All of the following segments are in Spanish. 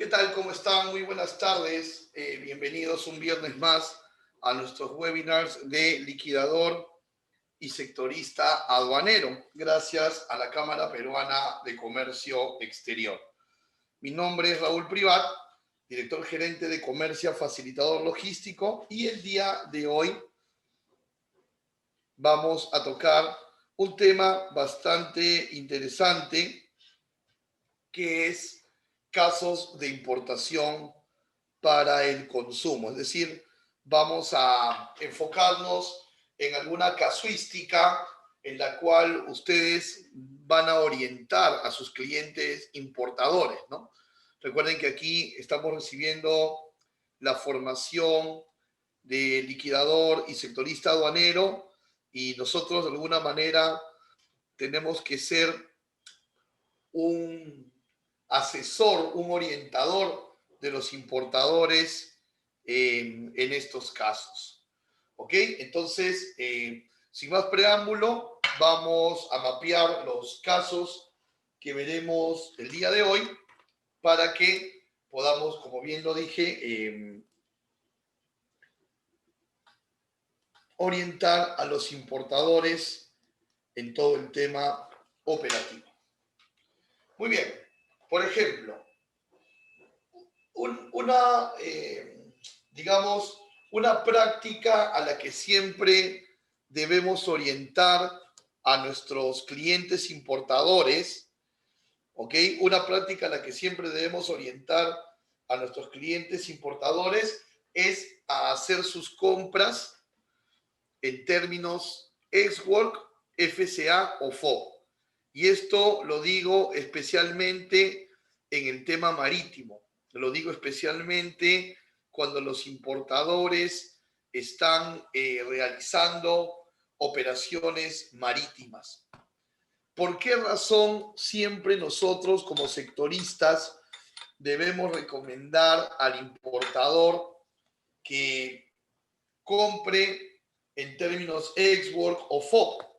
¿Qué tal? ¿Cómo están? Muy buenas tardes. Bienvenidos un viernes más a nuestros webinars de liquidador y sectorista aduanero, gracias a la Cámara Peruana de Comercio Exterior. Mi nombre es Raúl Privat, director gerente de Comercio Facilitador Logístico, y el día de hoy vamos a tocar un tema bastante interesante que es casos de importación para el consumo. Es decir, vamos a enfocarnos en alguna casuística en la cual ustedes van a orientar a sus clientes importadores, ¿no? Recuerden que aquí estamos recibiendo la formación de liquidador y sectorista aduanero y nosotros de alguna manera tenemos que ser un asesor, un orientador de los importadores en estos casos. ¿Ok? Entonces, sin más preámbulo, vamos a mapear los casos que veremos el día de hoy para que podamos, como bien lo dije, orientar a los importadores en todo el tema operativo. Muy bien. Por ejemplo, digamos, una práctica a la que siempre debemos orientar a nuestros clientes importadores, ¿ok? Una práctica a la que siempre debemos orientar a nuestros clientes importadores es a hacer sus compras en términos ex-work, FCA o FO. Y esto lo digo especialmente en el tema marítimo. Lo digo especialmente cuando los importadores están realizando operaciones marítimas. ¿Por qué razón siempre nosotros como sectoristas debemos recomendar al importador que compre en términos ex-work o FOB?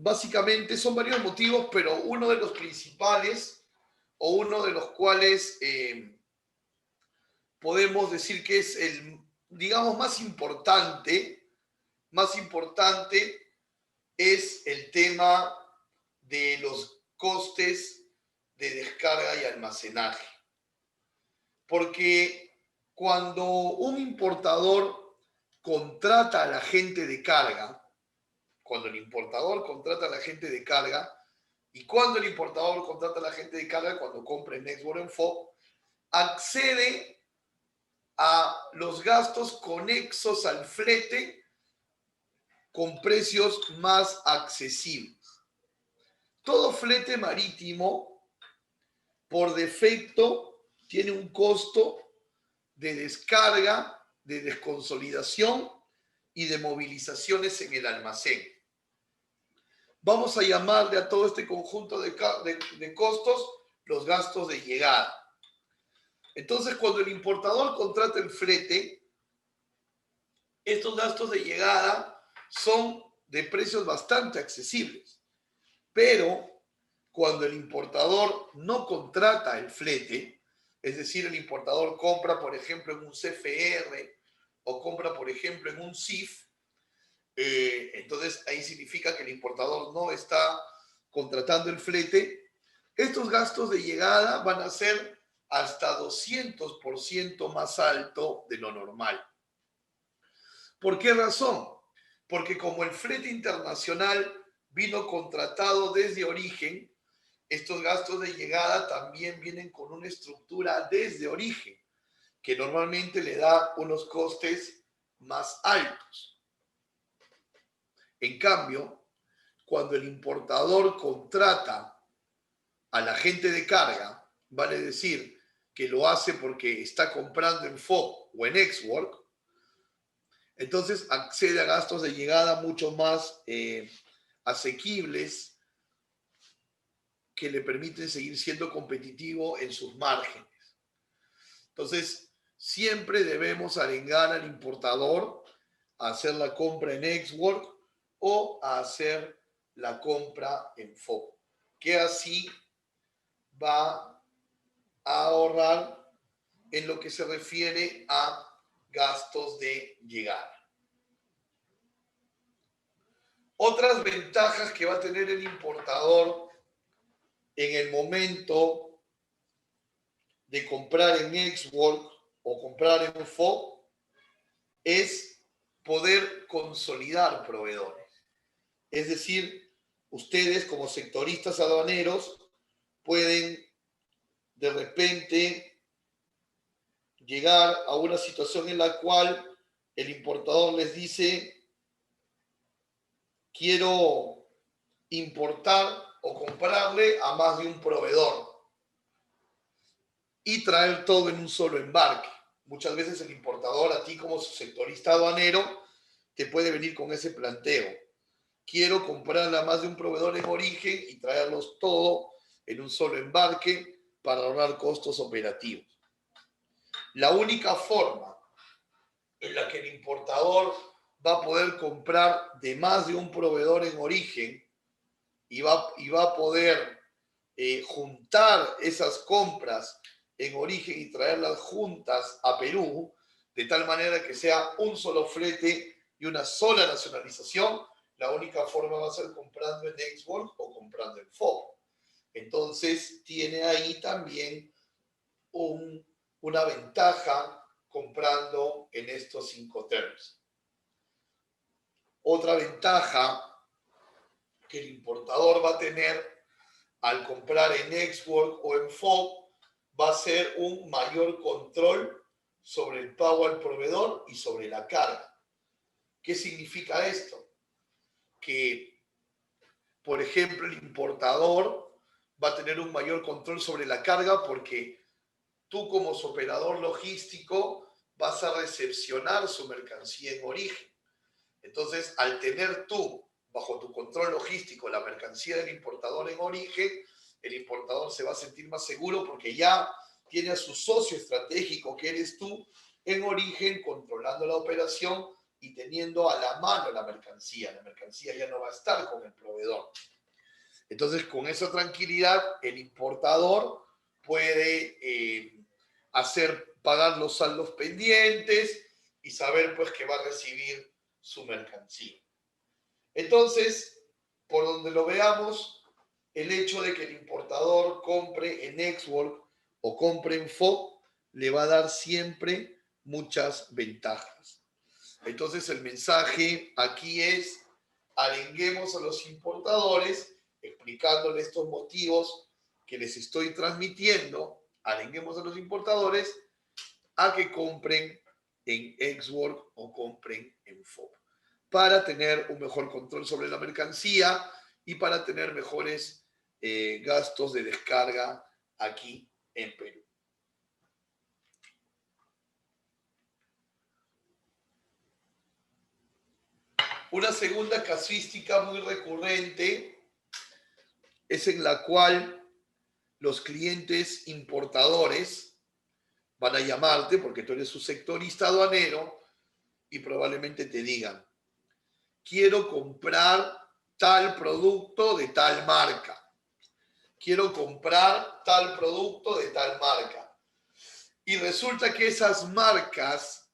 Básicamente son varios motivos, pero uno de los principales o uno de los cuales podemos decir que es el, digamos, más importante es el tema de los costes de descarga y almacenaje. Porque cuando un importador contrata al agente de carga, cuando el importador contrata al agente de carga, y cuando el importador contrata al agente de carga, cuando compra en Nextwork en FOB, accede a los gastos conexos al flete con precios más accesibles. Todo flete marítimo, por defecto, tiene un costo de descarga, de desconsolidación y de movilizaciones en el almacén. Vamos a llamarle a todo este conjunto de costos los gastos de llegada. Entonces, cuando el importador contrata el flete, estos gastos de llegada son de precios bastante accesibles. Pero cuando el importador no contrata el flete, es decir, el importador compra, por ejemplo, en un CFR o compra, por ejemplo, en un CIF, entonces ahí significa que el importador no está contratando el flete. Estos gastos de llegada van a ser hasta 200% más alto de lo normal. ¿Por qué razón? Porque como el flete internacional vino contratado desde origen, estos gastos de llegada también vienen con una estructura desde origen, que normalmente le da unos costes más altos. En cambio, cuando el importador contrata al agente de carga, vale decir que lo hace porque está comprando en FOB o en ex-work, entonces accede a gastos de llegada mucho más asequibles que le permiten seguir siendo competitivo en sus márgenes. Entonces, siempre debemos arengar al importador a hacer la compra en ex-work o a hacer la compra en FOB, que así va a ahorrar en lo que se refiere a gastos de llegada. Otras ventajas que va a tener el importador en el momento de comprar en Exwork o comprar en FOB es poder consolidar proveedores. Es decir, ustedes como sectoristas aduaneros pueden de repente llegar a una situación en la cual el importador les dice: quiero importar o comprarle a más de un proveedor y traer todo en un solo embarque. Muchas veces el importador, a ti como sectorista aduanero, te puede venir con ese planteo: quiero comprarle a más de un proveedor en origen y traerlos todo en un solo embarque para ahorrar costos operativos. La única forma en la que el importador va a poder comprar de más de un proveedor en origen y va a poder juntar esas compras en origen y traerlas juntas a Perú, de tal manera que sea un solo flete y una sola nacionalización, la única forma va a ser comprando en Exwork o comprando en FOB. Entonces tiene ahí también una ventaja comprando en estos 5 terms. Otra ventaja que el importador va a tener al comprar en Exwork o en FOB va a ser un mayor control sobre el pago al proveedor y sobre la carga. ¿Qué significa esto? Que, por ejemplo, el importador va a tener un mayor control sobre la carga porque tú como operador logístico vas a recepcionar su mercancía en origen. Entonces, al tener tú bajo tu control logístico la mercancía del importador en origen, el importador se va a sentir más seguro porque ya tiene a su socio estratégico, que eres tú, en origen, controlando la operación y teniendo a la mano la mercancía. La mercancía ya no va a estar con el proveedor. Entonces, con esa tranquilidad, el importador puede hacer pagar los saldos pendientes y saber pues que va a recibir su mercancía. Entonces, por donde lo veamos, el hecho de que el importador compre en Exwork o compre en FOB le va a dar siempre muchas ventajas. Entonces, el mensaje aquí es: arenguemos a los importadores explicándoles estos motivos que les estoy transmitiendo. Arenguemos a los importadores a que compren en Exwork o compren en FOB para tener un mejor control sobre la mercancía y para tener mejores gastos de descarga aquí en Perú. Una segunda casuística muy recurrente es en la cual los clientes importadores van a llamarte porque tú eres su sectorista aduanero y probablemente te digan: quiero comprar tal producto de tal marca. Quiero comprar tal producto de tal marca. Y resulta que esas marcas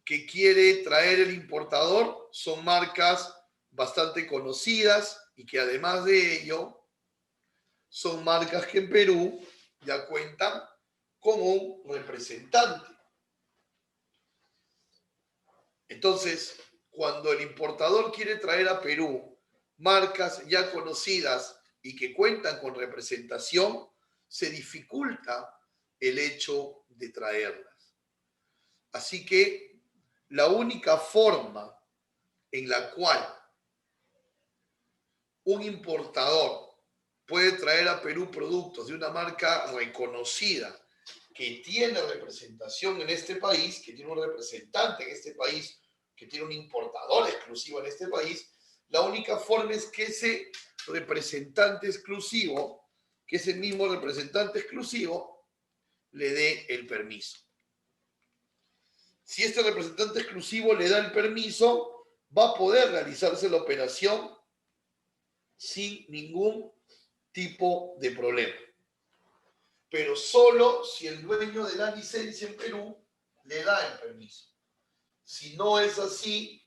que quiere traer el importador son marcas bastante conocidas y que además de ello son marcas que en Perú ya cuentan con un representante. Entonces, cuando el importador quiere traer a Perú marcas ya conocidas y que cuentan con representación, se dificulta el hecho de traerlas. Así que la única forma en la cual un importador puede traer a Perú productos de una marca reconocida que tiene representación en este país, que tiene un representante en este país, que tiene un importador exclusivo en este país, la única forma es que ese representante exclusivo, que ese mismo representante exclusivo le dé el permiso. Si este representante exclusivo le da el permiso, va a poder realizarse la operación sin ningún tipo de problema. pero solo si el dueño de la licencia en Perú le da el permiso. Si no es así,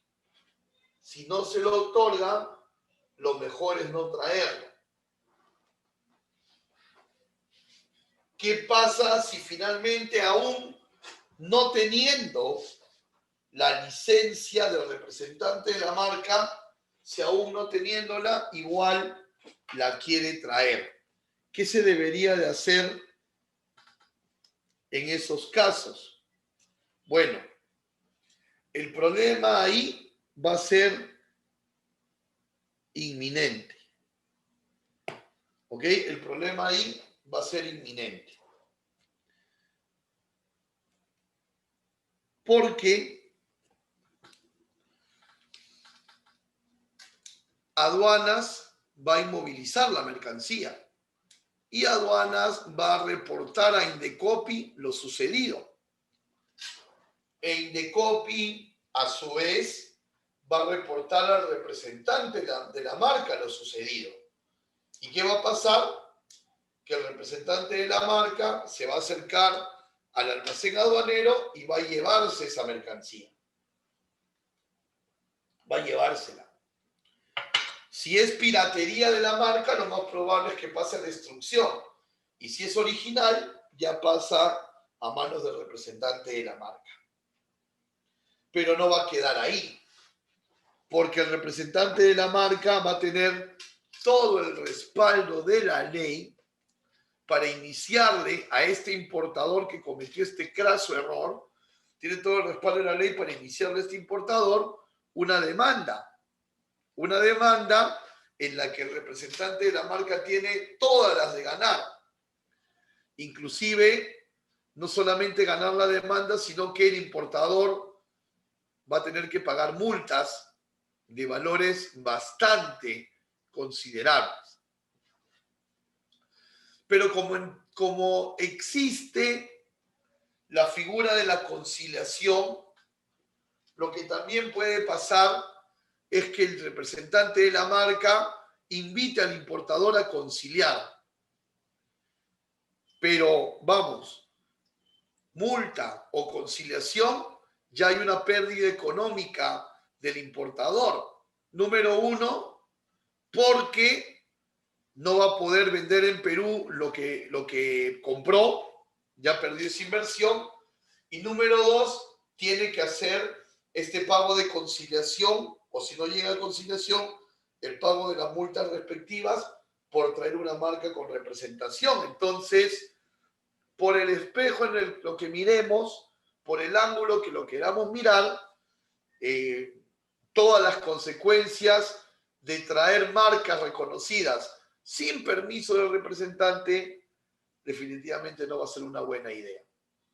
si no se lo otorga, lo mejor es no traerlo. ¿Qué pasa si finalmente, aún no teniendo la licencia del representante de la marca, si aún no teniéndola, igual la quiere traer? ¿Qué se debería de hacer en esos casos? Bueno, el problema ahí va a ser inminente. ¿Ok? El problema ahí va a ser inminente. Porque aduanas va a inmovilizar la mercancía y aduanas va a reportar a Indecopi lo sucedido. E Indecopi, a su vez, va a reportar al representante de la marca lo sucedido. ¿Y qué va a pasar? Que el representante de la marca se va a acercar al almacén aduanero y va a llevarse esa mercancía. Va a llevársela. Si es piratería de la marca, lo más probable es que pase a destrucción. Y si es original, ya pasa a manos del representante de la marca. Pero no va a quedar ahí, porque el representante de la marca va a tener todo el respaldo de la ley para iniciarle a este importador que cometió este craso error, tiene todo el respaldo de la ley para iniciarle a este importador una demanda en la que el representante de la marca tiene todas las de ganar. Inclusive, no solamente ganar la demanda, sino que el importador va a tener que pagar multas de valores bastante considerables. Pero como existe la figura de la conciliación, lo que también puede pasar es que el representante de la marca invite al importador a conciliar. Pero vamos, multa o conciliación, ya hay una pérdida económica del importador. Número uno, porque no va a poder vender en Perú lo que compró, ya perdió esa inversión. Y número dos, tiene que hacer este pago de conciliación, o si no llega a conciliación, el pago de las multas respectivas por traer una marca con representación. Entonces, por el espejo en lo que miremos, por el ángulo que lo queramos mirar, todas las consecuencias de traer marcas reconocidas sin permiso del representante definitivamente no va a ser una buena idea.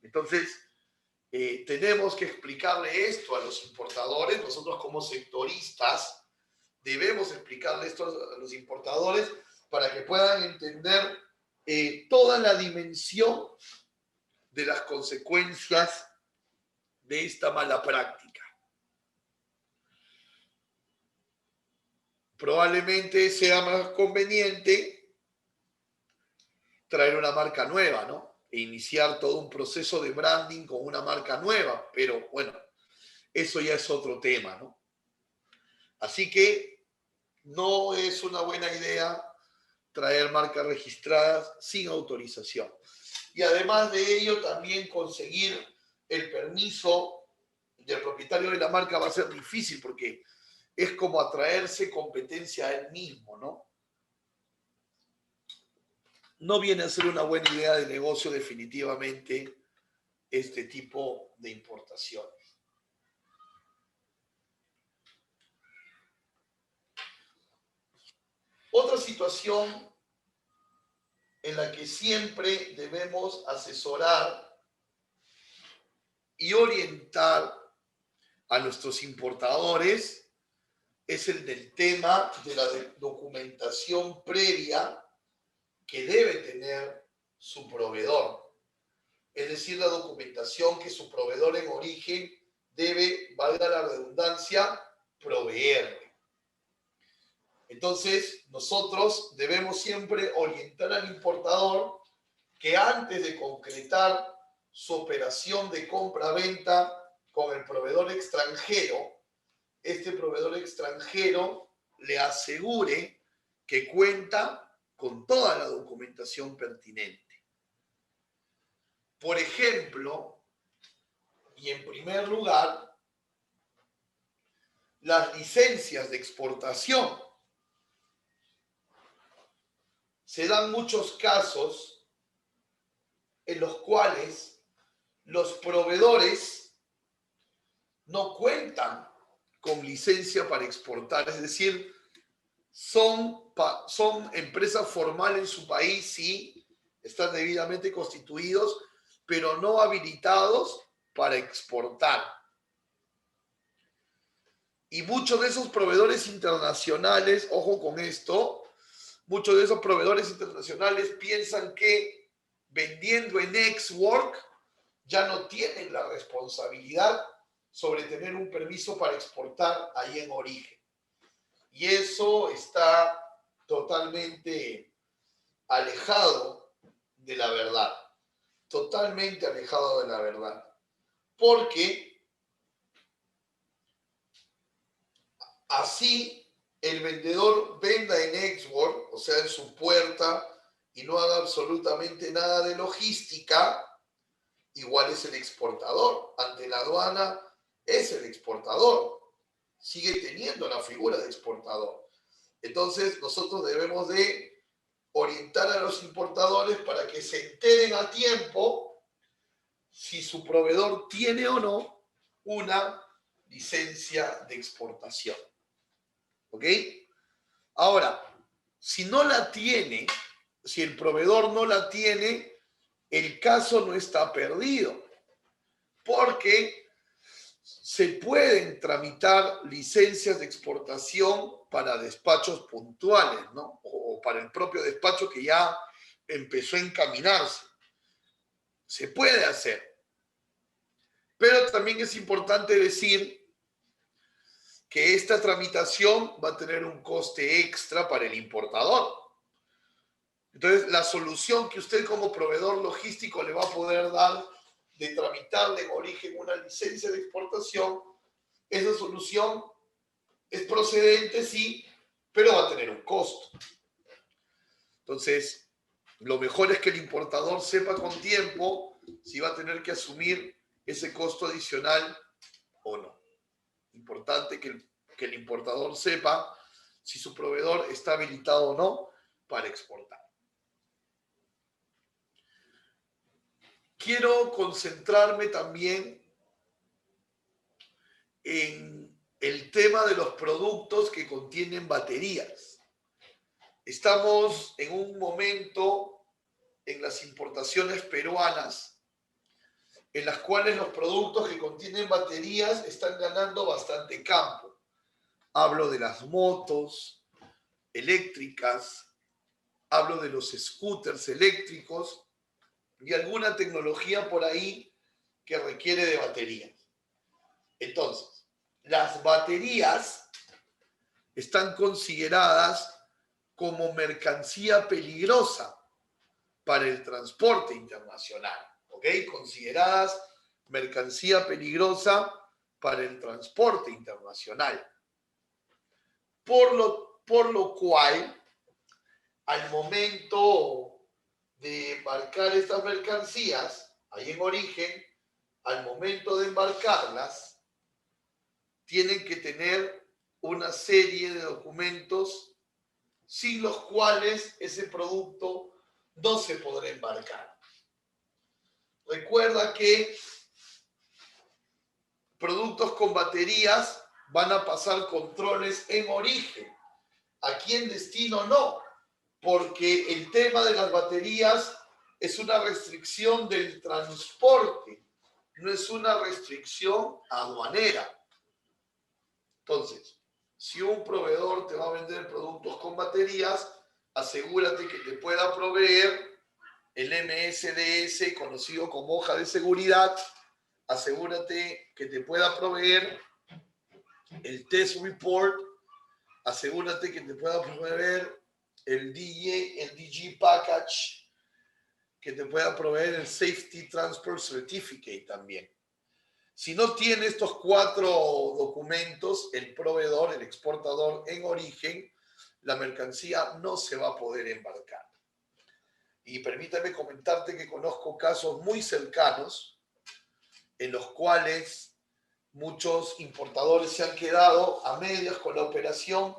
Entonces, tenemos que explicarle esto a los importadores. Nosotros como sectoristas debemos explicarle esto a los importadores para que puedan entender toda la dimensión de las consecuencias de esta mala práctica. Probablemente sea más conveniente traer una marca nueva, ¿no? E iniciar todo un proceso de branding con una marca nueva, pero bueno, eso ya es otro tema, ¿no? Así que no es una buena idea traer marcas registradas sin autorización. Y además de ello, también conseguir el permiso del propietario de la marca va a ser difícil porque es como atraerse competencia a él mismo, ¿no? No viene a ser una buena idea de negocio definitivamente este tipo de importaciones. Otra situación en la que siempre debemos asesorar y orientar a nuestros importadores es el del tema de la documentación previa que debe tener su proveedor. Es decir, la documentación que su proveedor en origen debe, valga la redundancia, proveerle. Entonces, nosotros debemos siempre orientar al importador que antes de concretar su operación de compra-venta con el proveedor extranjero, este proveedor extranjero le asegure que cuenta con toda la documentación pertinente. Por ejemplo, y en primer lugar, las licencias de exportación. Se dan muchos casos en los cuales los proveedores no cuentan con licencia para exportar, es decir, son empresas formales en su país, sí, están debidamente constituidos, pero no habilitados para exportar. Y muchos de esos proveedores internacionales, ojo con esto, muchos de esos proveedores internacionales piensan que vendiendo en ex-work ya no tienen la responsabilidad sobre tener un permiso para exportar ahí en origen. Y eso está totalmente alejado de la verdad. Totalmente alejado de la verdad. Porque así el vendedor venda en ex-work, o sea, en su puerta, y no haga absolutamente nada de logística, igual es el exportador. Ante la aduana es el exportador. Sigue teniendo la figura de exportador. Entonces, nosotros debemos de orientar a los importadores para que se enteren a tiempo si su proveedor tiene o no una licencia de exportación. ¿Ok? Ahora, si no la tiene, si el proveedor no la tiene, el caso no está perdido, porque se pueden tramitar licencias de exportación para despachos puntuales, ¿no? O para el propio despacho que ya empezó a encaminarse. Se puede hacer. Pero también es importante decir que esta tramitación va a tener un coste extra para el importador. Entonces, la solución que usted como proveedor logístico le va a poder dar de tramitarle en origen una licencia de exportación, esa solución es procedente, sí, pero va a tener un costo. Entonces, lo mejor es que el importador sepa con tiempo si va a tener que asumir ese costo adicional o no. Importante que el importador sepa si su proveedor está habilitado o no para exportar. Quiero concentrarme también en el tema de los productos que contienen baterías. Estamos en un momento en las importaciones peruanas en las cuales los productos que contienen baterías están ganando bastante campo. Hablo de las motos eléctricas, hablo de los scooters eléctricos y alguna tecnología por ahí que requiere de baterías. Entonces, las baterías están consideradas como mercancía peligrosa para el transporte internacional, ¿ok? Consideradas mercancía peligrosa para el transporte internacional. Por lo cual, al momento de embarcar estas mercancías, ahí en origen, al momento de embarcarlas, tienen que tener una serie de documentos sin los cuales ese producto no se podrá embarcar. Recuerda que productos con baterías van a pasar controles en origen. Aquí en destino no, porque el tema de las baterías es una restricción del transporte, no es una restricción aduanera. Entonces, si un proveedor te va a vender productos con baterías, asegúrate que te pueda proveer el MSDS, conocido como hoja de seguridad. Asegúrate que te pueda proveer el test report. Asegúrate que te pueda proveer el DG package que te pueda proveer el Safety Transfer Certificate también. Si no tiene estos 4 documentos, el proveedor, el exportador en origen, la mercancía no se va a poder embarcar. Y permítame comentarte que conozco casos muy cercanos en los cuales muchos importadores se han quedado a medias con la operación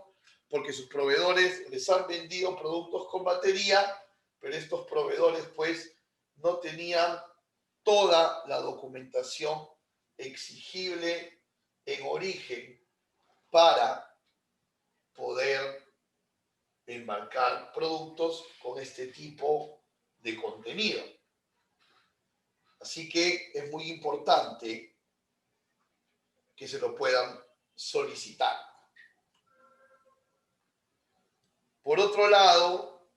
porque sus proveedores les han vendido productos con batería, pero estos proveedores pues no tenían toda la documentación exigible en origen para poder embarcar productos con este tipo de contenido. Así que es muy importante que se lo puedan solicitar. Por otro lado,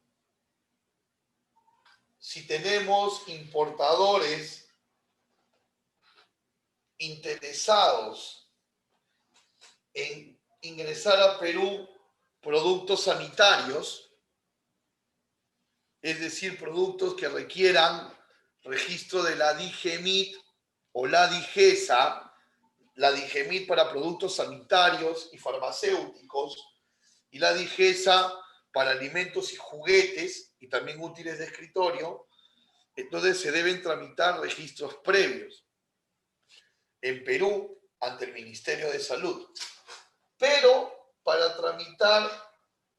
si tenemos importadores interesados en ingresar a Perú productos sanitarios, es decir, productos que requieran registro de la DIGEMIT o la DIGESA, la DIGEMIT para productos sanitarios y farmacéuticos, y la DIGESA para alimentos y juguetes y también útiles de escritorio, entonces se deben tramitar registros previos en Perú ante el Ministerio de Salud. Pero para tramitar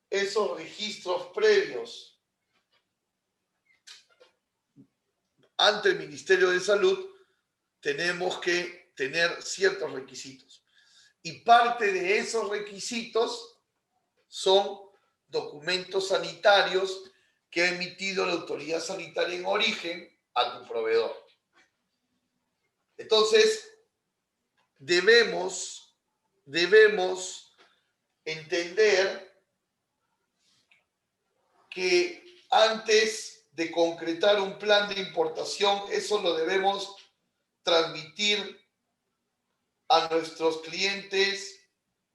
esos registros previos ante el Ministerio de Salud, tenemos que tener ciertos requisitos. Y parte de esos requisitos son documentos sanitarios que ha emitido la autoridad sanitaria en origen a tu proveedor. Entonces, debemos entender que antes de concretar un plan de importación, eso lo debemos transmitir a nuestros clientes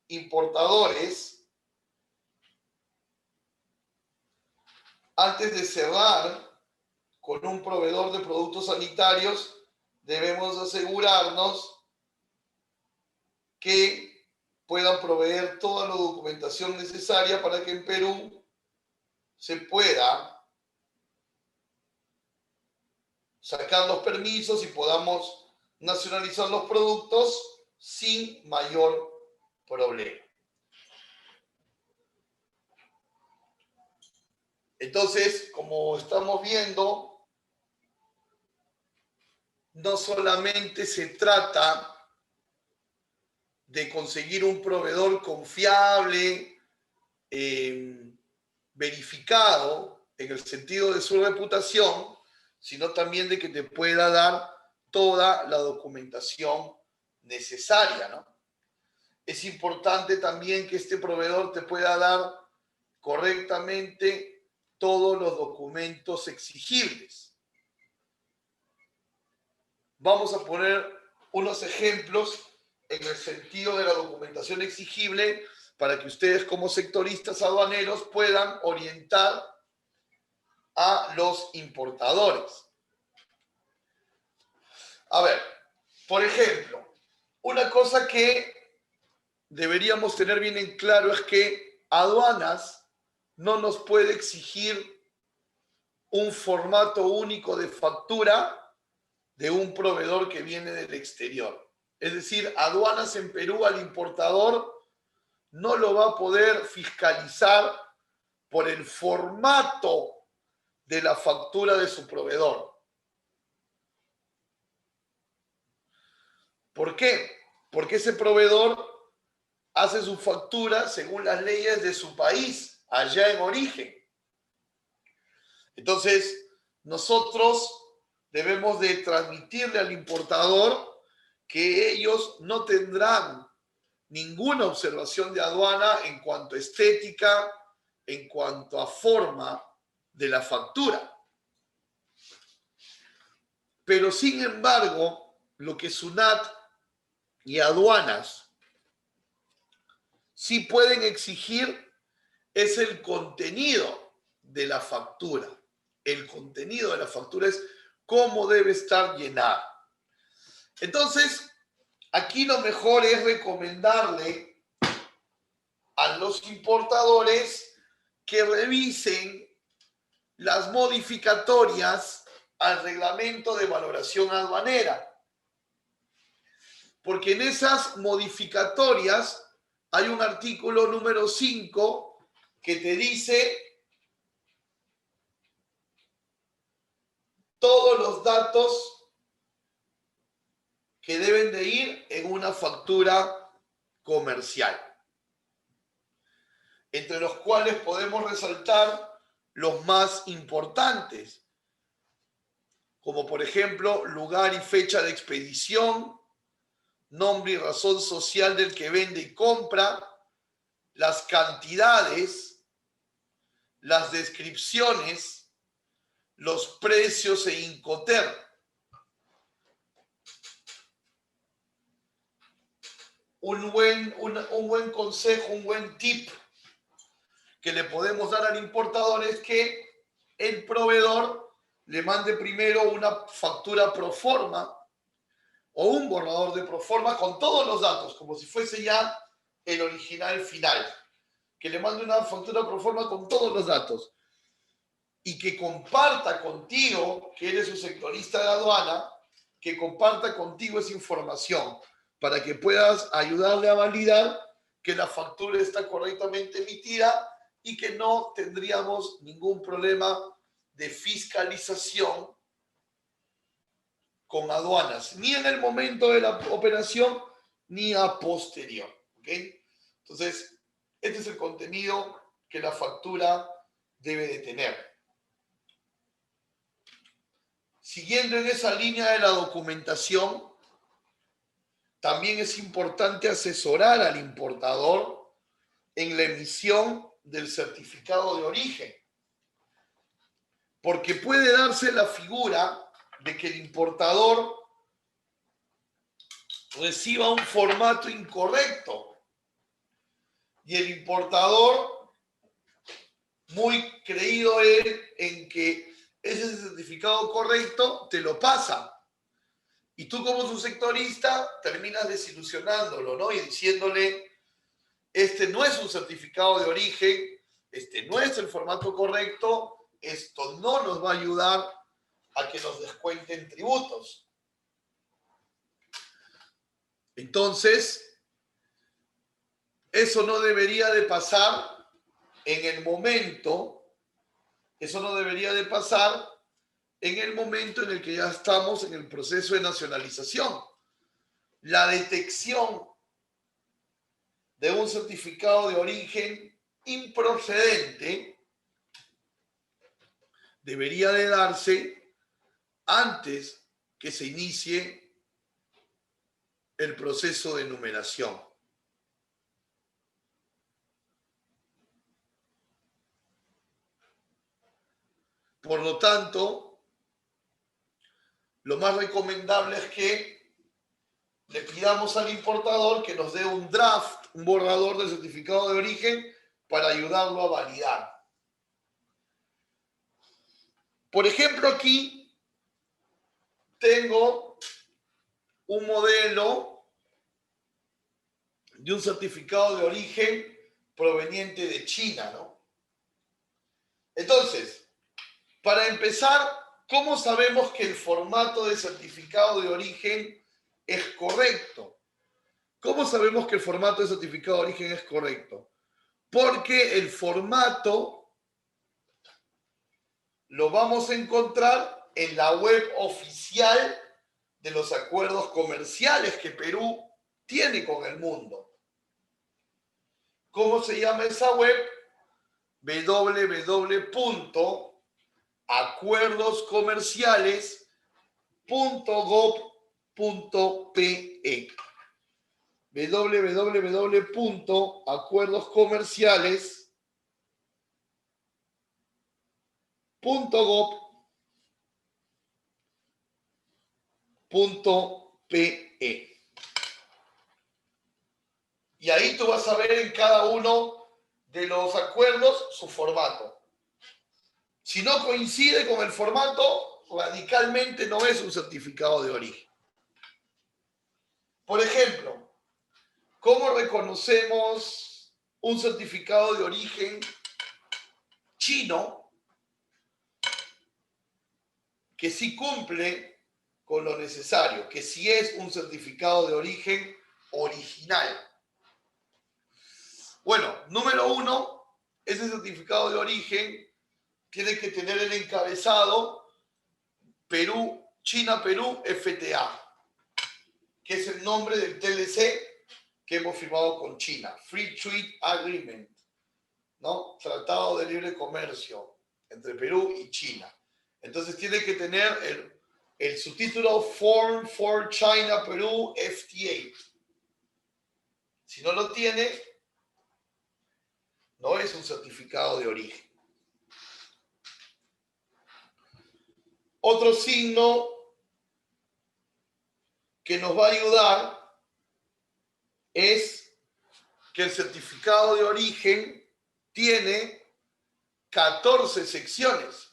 importadores antes de cerrar con un proveedor de productos sanitarios. Debemos asegurarnos que puedan proveer toda la documentación necesaria para que en Perú se pueda sacar los permisos y podamos nacionalizar los productos sin mayor problema. Entonces, como estamos viendo, no solamente se trata de conseguir un proveedor confiable, verificado en el sentido de su reputación, sino también de que te pueda dar toda la documentación necesaria, ¿no? Es importante también que este proveedor te pueda dar correctamente todos los documentos exigibles. Vamos a poner unos ejemplos en el sentido de la documentación exigible para que ustedes como sectoristas aduaneros puedan orientar a los importadores. A ver, por ejemplo, una cosa que deberíamos tener bien en claro es que aduanas no nos puede exigir un formato único de factura de un proveedor que viene del exterior. Es decir, aduanas en Perú al importador no lo va a poder fiscalizar por el formato de la factura de su proveedor. ¿Por qué? Porque ese proveedor hace su factura según las leyes de su país, allá en origen. Entonces, nosotros debemos de transmitirle al importador que ellos no tendrán ninguna observación de aduana en cuanto a estética, en cuanto a forma de la factura. Pero sin embargo, lo que SUNAT y aduanas sí pueden exigir es el contenido de la factura. el contenido de la factura es cómo debe estar llenada. Entonces, aquí lo mejor es recomendarle a los importadores que revisen las modificatorias al reglamento de valoración aduanera. Porque en esas modificatorias hay un artículo número 5 que te dice todos los datos que deben de ir en una factura comercial, entre los cuales podemos resaltar los más importantes, como por ejemplo lugar y fecha de expedición, nombre y razón social del que vende y compra, las cantidades, las descripciones, los precios e Incoterm. Un buen consejo, un buen tip que le podemos dar al importador es que el proveedor le mande primero una factura pro forma o un borrador de proforma con todos los datos, como si fuese ya el original final. Que le mande una factura proforma con todos los datos y que comparta contigo, que eres un sectorista de aduana, que comparta contigo esa información para que puedas ayudarle a validar que la factura está correctamente emitida y que no tendríamos ningún problema de fiscalización con aduanas, ni en el momento de la operación, ni a posterior. ¿Okay? Entonces, este es el contenido que la factura debe de tener. Siguiendo en esa línea de la documentación, también es importante asesorar al importador en la emisión del certificado de origen, porque puede darse la figura de que el importador reciba un formato incorrecto y el importador, muy creído él en que ese certificado correcto, te lo pasa. Y tú como su sectorista terminas desilusionándolo, ¿no? Y diciéndole, este no es un certificado de origen, este no es el formato correcto, esto no nos va a ayudar a que nos descuenten tributos. Entonces, eso no debería de pasar en el momento, eso no debería de pasar en el momento en el que ya estamos en el proceso de nacionalización. La detección de un certificado de origen improcedente debería de darse antes que se inicie el proceso de numeración. Por lo tanto, lo más recomendable es que le pidamos al importador que nos dé un draft, un borrador del certificado de origen para ayudarlo a validar. Por ejemplo, aquí tengo un modelo de un certificado de origen proveniente de China, ¿no? Entonces, para empezar, ¿cómo sabemos que el formato de certificado de origen es correcto? ¿Cómo sabemos que el formato de certificado de origen es correcto? Porque el formato lo vamos a encontrar en la web oficial de los acuerdos comerciales que Perú tiene con el mundo. ¿Cómo se llama esa web? www.acuerdoscomerciales.gov.pe www.acuerdoscomerciales.gov.pe. Y ahí tú vas a ver en cada uno de los acuerdos su formato. Si no coincide con el formato, radicalmente no es un certificado de origen. Por ejemplo, ¿cómo reconocemos un certificado de origen chino que sí cumple con lo necesario, que sí es un certificado de origen original? Bueno, número uno, ese certificado de origen tiene que tener el encabezado Perú, China-Perú FTA, que es el nombre del TLC que hemos firmado con China, Free Trade Agreement, ¿no? Tratado de Libre Comercio entre Perú y China. Entonces tiene que tener el subtítulo Form for China-Perú FTA. Si no lo tiene, no es un certificado de origen. Otro signo que nos va a ayudar es que el certificado de origen tiene 14 secciones.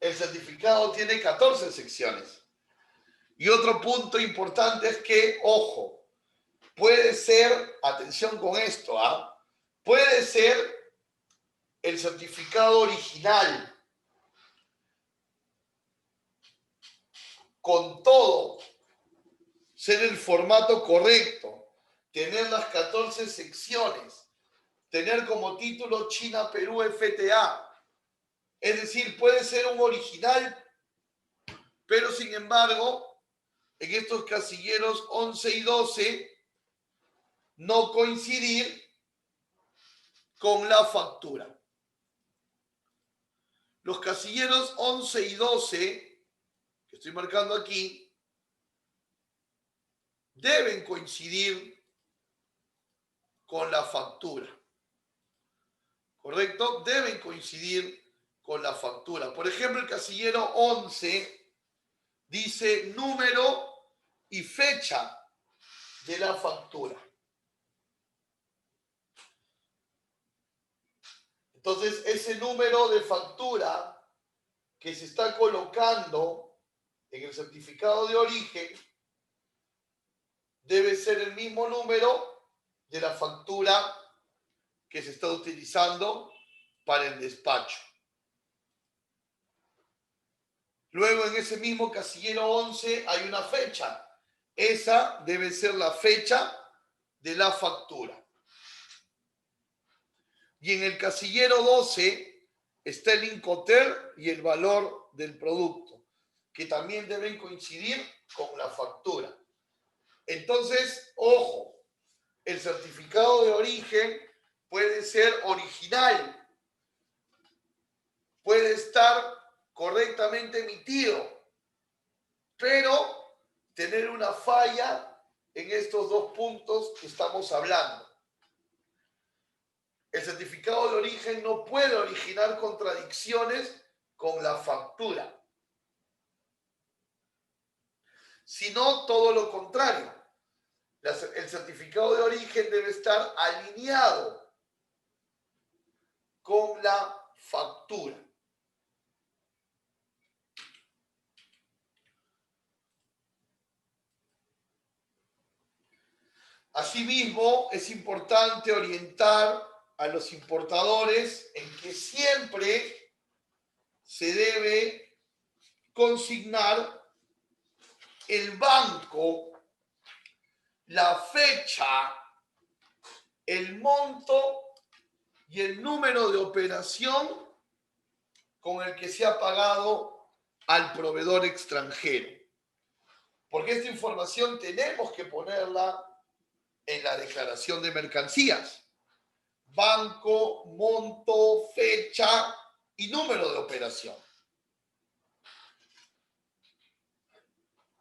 El certificado tiene 14 secciones. Y otro punto importante es que, ojo, puede ser, atención con esto, puede ser el certificado original con todo, ser el formato correcto, tener las 14 secciones, tener como título China-Perú FTA. Es decir, puede ser un original, pero sin embargo, en estos casilleros 11 y 12, no coincidir con la factura. Los casilleros 11 y 12, que estoy marcando aquí, deben coincidir con la factura. ¿Correcto? Deben coincidir con la factura. Por ejemplo, el casillero 11 dice número y fecha de la factura. Entonces, ese número de factura que se está colocando en el certificado de origen debe ser el mismo número de la factura que se está utilizando para el despacho. Luego, en ese mismo casillero 11 hay una fecha. Esa debe ser la fecha de la factura. Y en el casillero 12 está el Incoterm y el valor del producto, que también deben coincidir con la factura. Entonces, ojo, el certificado de origen puede ser original, puede estar correctamente emitido, pero tener una falla en estos dos puntos que estamos hablando. El certificado de origen no puede originar contradicciones con la factura, sino todo lo contrario. El certificado de origen debe estar alineado con la factura. Asimismo, es importante orientar a los importadores en que siempre se debe consignar el banco, la fecha, el monto y el número de operación con el que se ha pagado al proveedor extranjero. Porque esta información tenemos que ponerla en la declaración de mercancías. Banco, monto, fecha y número de operación.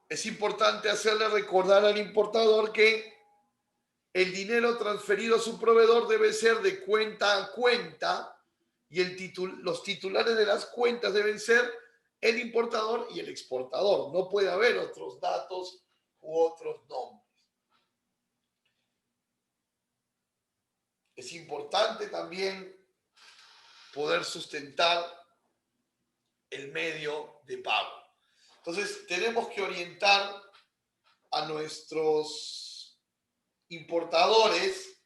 Es importante hacerle recordar al importador que el dinero transferido a su proveedor debe ser de cuenta a cuenta y los titulares de las cuentas deben ser el importador y el exportador. No puede haber otros datos u otros nombres. Es importante también poder sustentar el medio de pago. Entonces, tenemos que orientar a nuestros importadores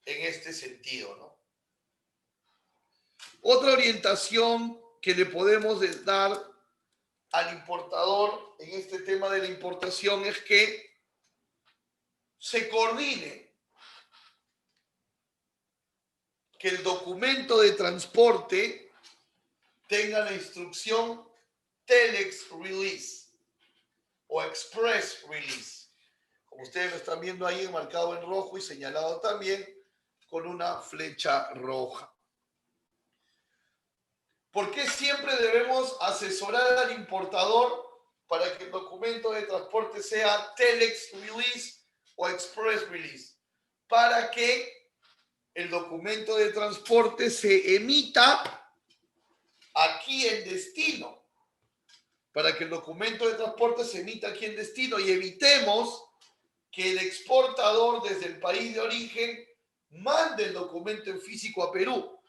en este sentido, ¿no? Otra orientación que le podemos dar al importador en este tema de la importación es que se coordine, que el documento de transporte tenga la instrucción Telex Release o Express Release. Como ustedes lo están viendo ahí, marcado en rojo y señalado también con una flecha roja. ¿Por qué siempre debemos asesorar al importador para que el documento de transporte sea Telex Release o Express Release? Para que el documento de transporte se emita aquí en destino. Para que el documento de transporte se emita aquí en destino y evitemos que el exportador desde el país de origen mande el documento en físico a Perú.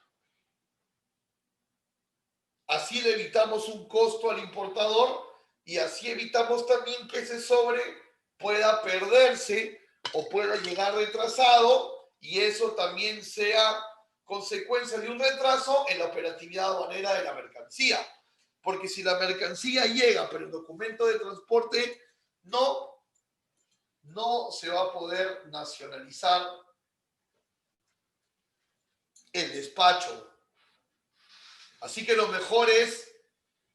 Así le evitamos un costo al importador y así evitamos también que ese sobre pueda perderse o pueda llegar retrasado y eso también sea consecuencia de un retraso en la operatividad aduanera de la mercancía. Porque si la mercancía llega, pero el documento de transporte no se va a poder nacionalizar el despacho. Así que lo mejor es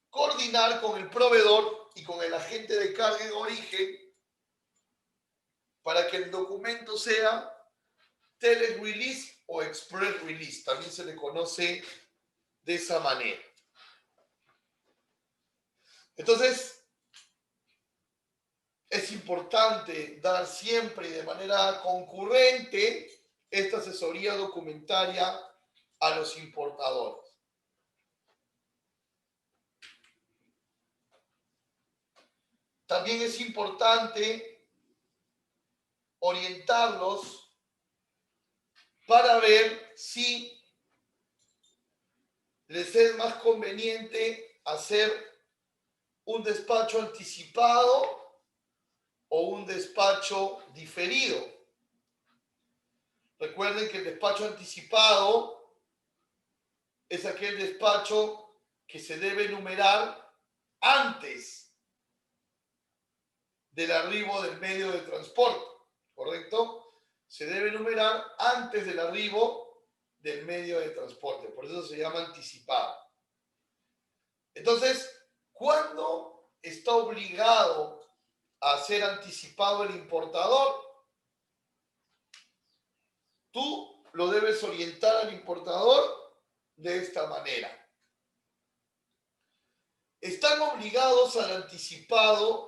coordinar con el proveedor y con el agente de carga en origen para que el documento sea Telex Release o Express Release. También se le conoce de esa manera. Entonces, es importante dar siempre y de manera concurrente esta asesoría documentaria a los importadores. También es importante orientarlos para ver si les es más conveniente hacer un despacho anticipado o un despacho diferido. Recuerden que el despacho anticipado es aquel despacho que se debe numerar antes del arribo del medio de transporte, ¿correcto? Se debe numerar antes del arribo del medio de transporte, por eso se llama anticipado. Entonces, ¿cuándo está obligado a ser anticipado el importador? Tú lo debes orientar al importador de esta manera. Están obligados al anticipado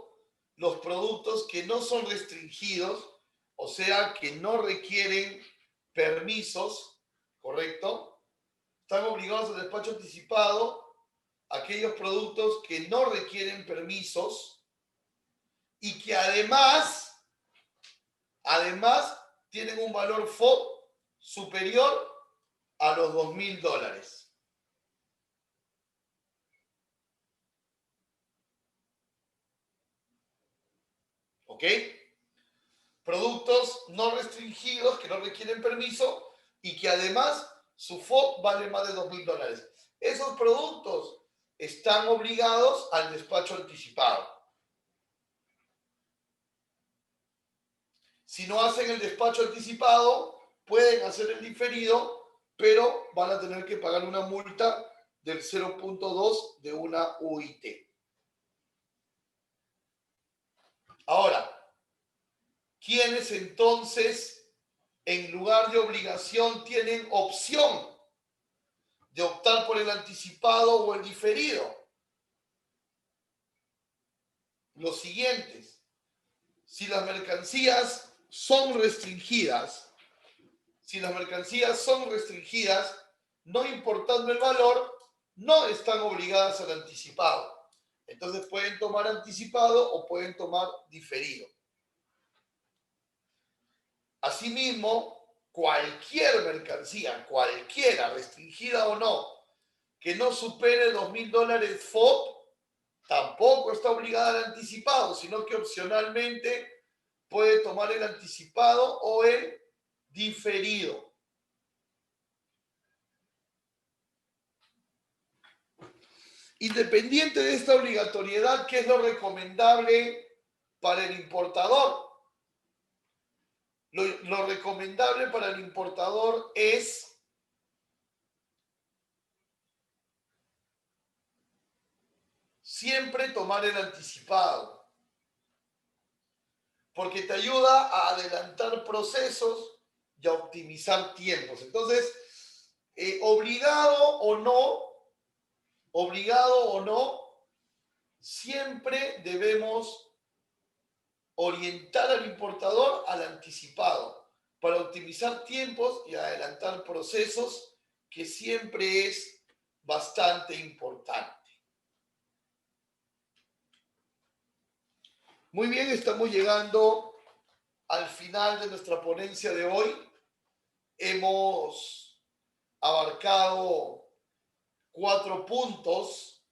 los productos que no son restringidos, o sea, que no requieren permisos, ¿correcto? Están obligados al despacho anticipado aquellos productos que no requieren permisos y que además tienen un valor FOB superior a los $2.000. ¿Ok? Productos no restringidos que no requieren permiso y que además su FOB vale más de $2.000. Esos productos están obligados al despacho anticipado. Si no hacen el despacho anticipado, pueden hacer el diferido, pero van a tener que pagar una multa del 0.2 de una UIT. Ahora, ¿quiénes entonces, en lugar de obligación, tienen opción de optar por el anticipado o el diferido? Los siguientes. Si las mercancías son restringidas, no importando el valor, no están obligadas al anticipado. Entonces pueden tomar anticipado o pueden tomar diferido. Asimismo, cualquier mercancía, cualquiera, restringida o no, que no supere $2.000 FOB, tampoco está obligada al anticipado, sino que opcionalmente puede tomar el anticipado o el diferido. Independiente de esta obligatoriedad, ¿qué es lo recomendable para el importador? Lo recomendable para el importador es siempre tomar el anticipado, porque te ayuda a adelantar procesos y a optimizar tiempos. Entonces, obligado o no, siempre debemos orientar al importador al anticipado para optimizar tiempos y adelantar procesos, que siempre es bastante importante. Muy bien, estamos llegando al final de nuestra ponencia de hoy. Hemos abarcado 4 puntos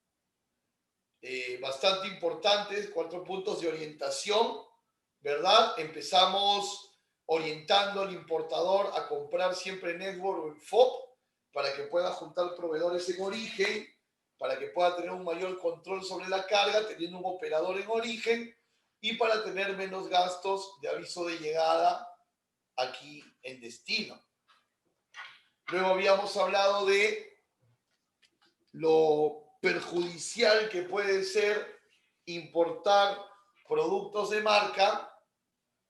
bastante importantes, 4 puntos de orientación, ¿verdad? Empezamos orientando al importador a comprar siempre en network o en FOB para que pueda juntar proveedores en origen, para que pueda tener un mayor control sobre la carga teniendo un operador en origen y para tener menos gastos de aviso de llegada aquí en destino. Luego habíamos hablado de lo perjudicial que puede ser importar productos de marca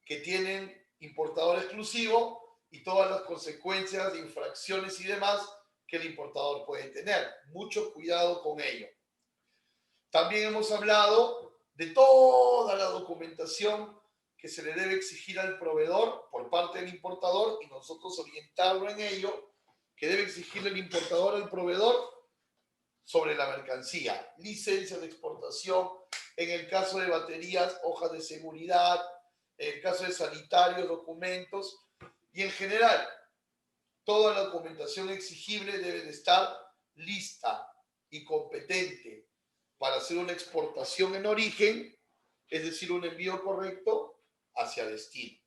que tienen importador exclusivo y todas las consecuencias de infracciones y demás que el importador puede tener. Mucho cuidado con ello. También hemos hablado de toda la documentación que se le debe exigir al proveedor por parte del importador y nosotros orientarlo en ello, que debe exigirle el importador al proveedor sobre la mercancía, licencia de exportación, en el caso de baterías, hojas de seguridad, en el caso de sanitarios, documentos, y en general, toda la documentación exigible debe de estar lista y competente para hacer una exportación en origen, es decir, un envío correcto hacia destino.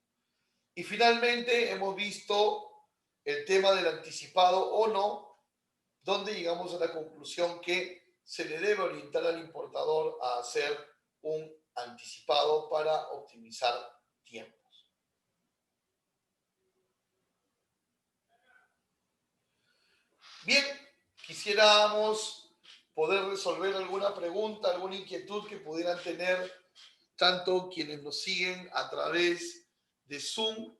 Y finalmente hemos visto el tema del anticipado o no, donde llegamos a la conclusión que se le debe orientar al importador a hacer un anticipado para optimizar tiempos. Bien, quisiéramos poder resolver alguna pregunta, alguna inquietud que pudieran tener tanto quienes nos siguen a través de Zoom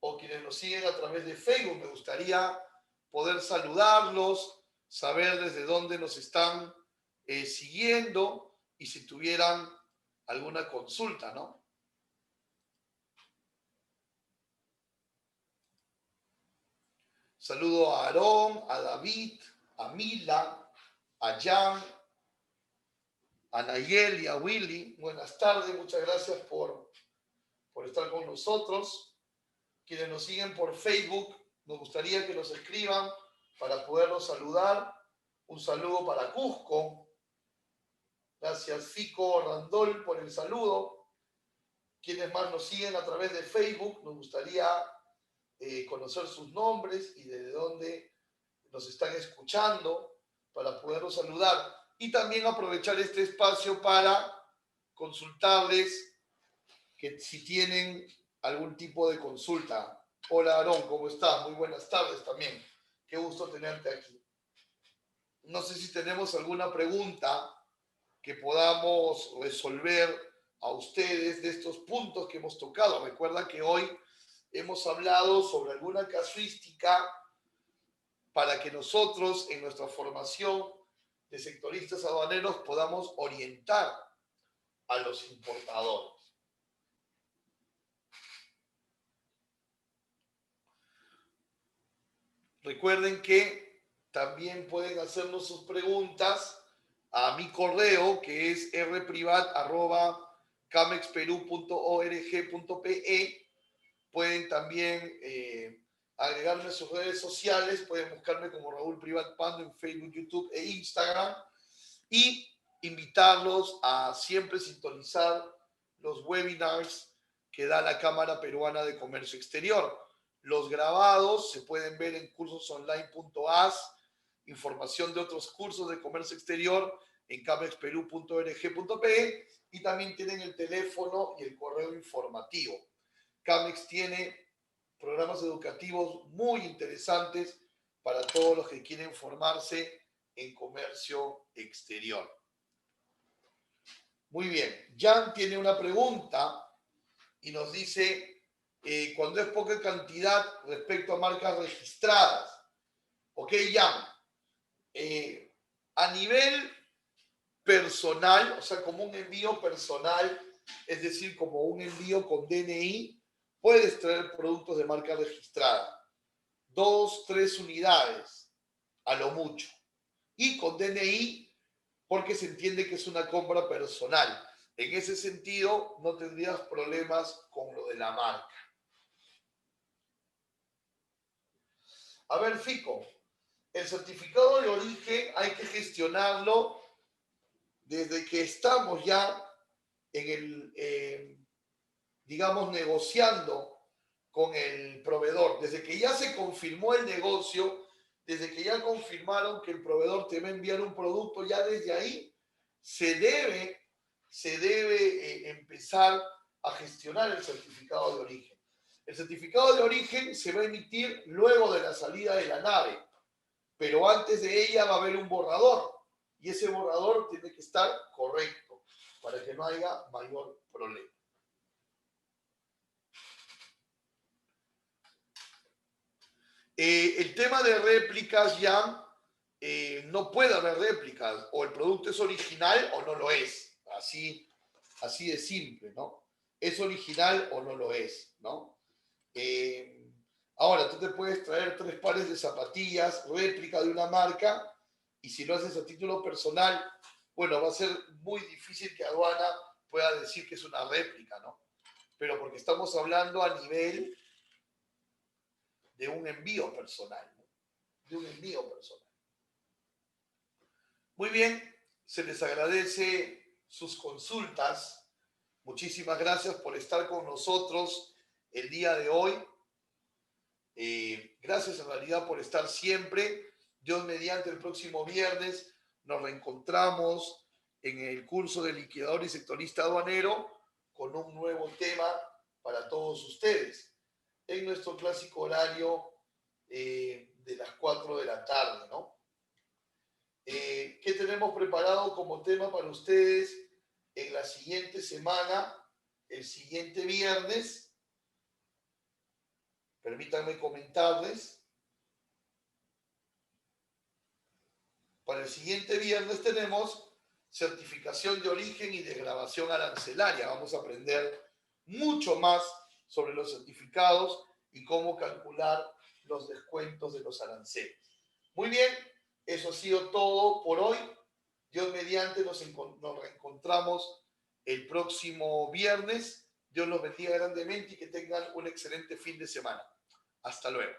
o quienes nos siguen a través de Facebook. Me gustaría poder saludarlos, saber desde dónde nos están siguiendo y si tuvieran alguna consulta, ¿no? Saludo a Aarón, a David, a Mila, a Jan, a Nayeli, a Willy. Buenas tardes, muchas gracias por estar con nosotros. Quienes nos siguen por Facebook, nos gustaría que nos escriban para poderlos saludar. Un saludo para Cusco. Gracias, Fico Randol, por el saludo. Quienes más nos siguen a través de Facebook, nos gustaría conocer sus nombres y desde dónde nos están escuchando para poderlos saludar. Y también aprovechar este espacio para consultarles que si tienen algún tipo de consulta. Hola, Aarón, ¿cómo estás? Muy buenas tardes también. Qué gusto tenerte aquí. No sé si tenemos alguna pregunta que podamos resolver a ustedes de estos puntos que hemos tocado. Recuerda que hoy hemos hablado sobre alguna casuística para que nosotros en nuestra formación de sectoristas aduaneros podamos orientar a los importadores. Recuerden que también pueden hacernos sus preguntas a mi correo, que es rprivat@camexperú.org.pe. Pueden también agregarme a sus redes sociales, pueden buscarme como Raúl Privat Pando en Facebook, YouTube e Instagram, y invitarlos a siempre sintonizar los webinars que da la Cámara Peruana de Comercio Exterior. Los grabados se pueden ver en cursosonline.as, información de otros cursos de comercio exterior en camexperú.org.pe, y también tienen el teléfono y el correo informativo. Camex tiene programas educativos muy interesantes para todos los que quieren formarse en comercio exterior. Muy bien, Jan tiene una pregunta y nos dice, cuando es poca cantidad respecto a marcas registradas. Ok, Jan, a nivel personal, o sea, como un envío personal, es decir, como un envío con DNI, puedes traer productos de marca registrada. 2, 3 unidades, a lo mucho. Y con DNI, porque se entiende que es una compra personal. En ese sentido, no tendrías problemas con lo de la marca. A ver, Fico, el certificado de origen hay que gestionarlo desde que estamos ya en el, digamos, negociando con el proveedor. Desde que ya se confirmó el negocio, desde que ya confirmaron que el proveedor te va a enviar un producto, ya desde ahí se debe empezar a gestionar el certificado de origen. El certificado de origen se va a emitir luego de la salida de la nave, pero antes de ella va a haber un borrador, y ese borrador tiene que estar correcto para que no haya mayor problema. El tema de réplicas ya, no puede haber réplicas, o el producto es original o no lo es, así de simple, ¿no? Es original o no lo es, ¿no? Ahora, tú te puedes traer 3 pares de zapatillas, réplica de una marca, y si lo haces a título personal, bueno, va a ser muy difícil que aduana pueda decir que es una réplica, ¿no? Pero porque estamos hablando a nivel de un envío personal, ¿no? De un envío personal. Muy bien, se les agradece sus consultas. Muchísimas gracias por estar con nosotros el día de hoy. Gracias en realidad por estar siempre. Dios mediante, el próximo viernes nos reencontramos en el curso de liquidador y sectorista aduanero con un nuevo tema para todos ustedes en nuestro clásico horario de las 4 de la tarde, ¿no? ¿Qué tenemos preparado como tema para ustedes en la siguiente semana, el siguiente viernes? Permítanme comentarles. Para el siguiente viernes tenemos certificación de origen y desgravación arancelaria. Vamos a aprender mucho más sobre los certificados y cómo calcular los descuentos de los aranceles. Muy bien, eso ha sido todo por hoy. Dios mediante, nos reencontramos el próximo viernes. Dios los bendiga grandemente y que tengan un excelente fin de semana. Hasta luego.